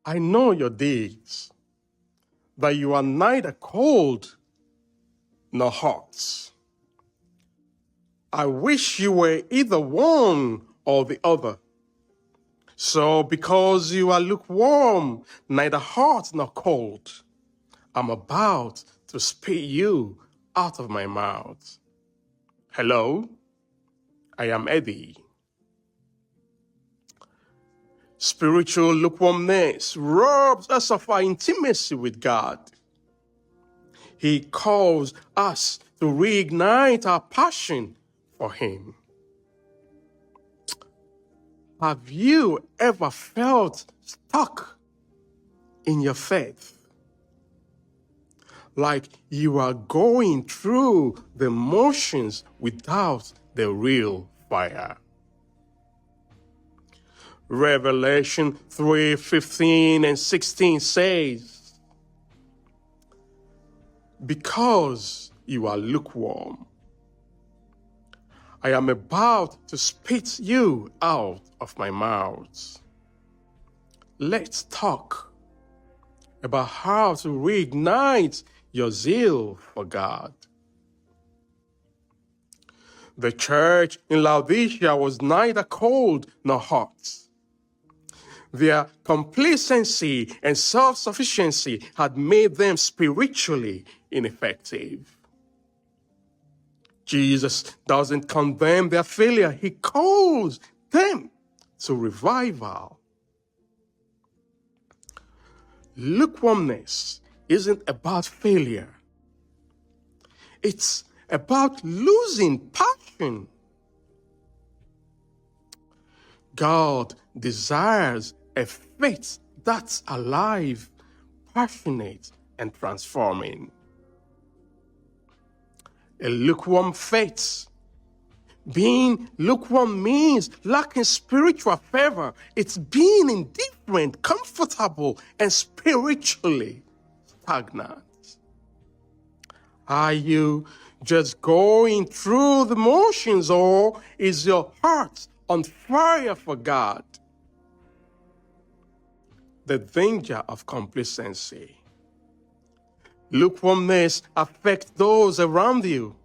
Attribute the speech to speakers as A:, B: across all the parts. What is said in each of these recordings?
A: I know your deeds, that you are neither cold nor hot. I wish you were either one or the other. So because you are lukewarm, neither hot nor cold, I'm about to spit you out of my mouth. Hello, I am Eddie. Spiritual lukewarmness robs us of our intimacy with God. He calls us to reignite our passion for Him. Have you ever felt stuck in your faith? Like you are going through the motions without the real fire? Revelation 3:15 and 16 says, because you are lukewarm, I am about to spit you out of my mouth. Let's talk about how to reignite your zeal for God. The church in Laodicea was neither cold nor hot. Their complacency and self-sufficiency had made them spiritually ineffective. Jesus doesn't condemn their failure. He calls them to revival. Lukewarmness isn't about failure. It's about losing passion. God desires a faith that's alive, passionate, and transforming. A lukewarm faith. Being lukewarm means lacking spiritual fervor. It's being indifferent, comfortable, and spiritually stagnant. Are you just going through the motions, or is your heart on fire for God? The danger of complacency. Lukewarmness affects those around you.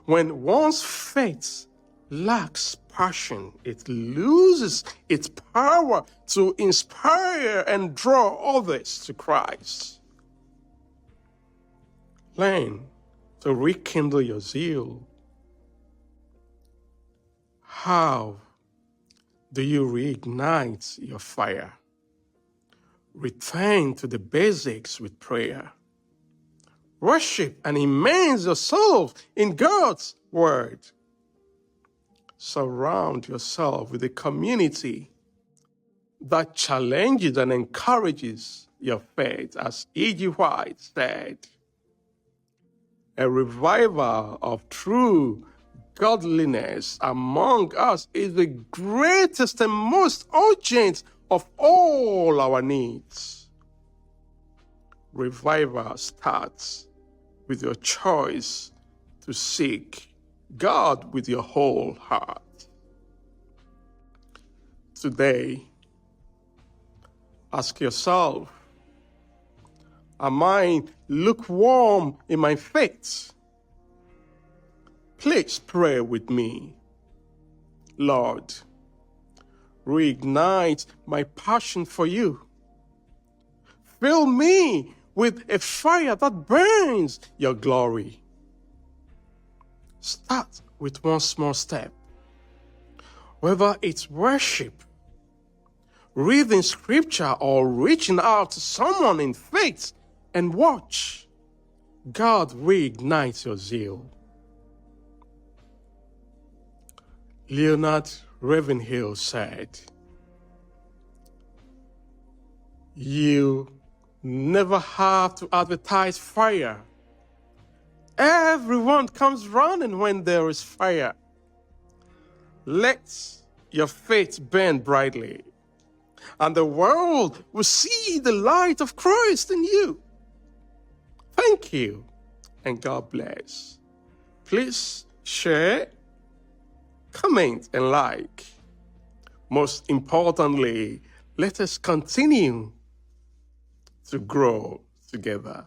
A: When one's faith lacks passion, it loses its power to inspire and draw others to Christ. Learn to rekindle your zeal. How do you reignite your fire? Return to the basics with prayer. Worship and immerse yourself in God's word. Surround yourself with a community that challenges and encourages your faith, as E.G. White said. A revival of true godliness among us is the greatest and most urgent of all our needs. Revival starts with your choice to seek God with your whole heart. Today, ask yourself, am I lukewarm in my faith? Please pray with me. Lord, reignite my passion for you. Fill me with a fire that burns your glory. Start with one small step. Whether it's worship, reading scripture, or reaching out to someone in faith, and watch God reignite your zeal. Leonard Ravenhill said, "You never have to advertise fire. Everyone comes running when there is fire. Let your faith burn brightly, and the world will see the light of Christ in you." Thank you, and God bless. Please share, comment, and like. Most importantly, let us continue to grow together.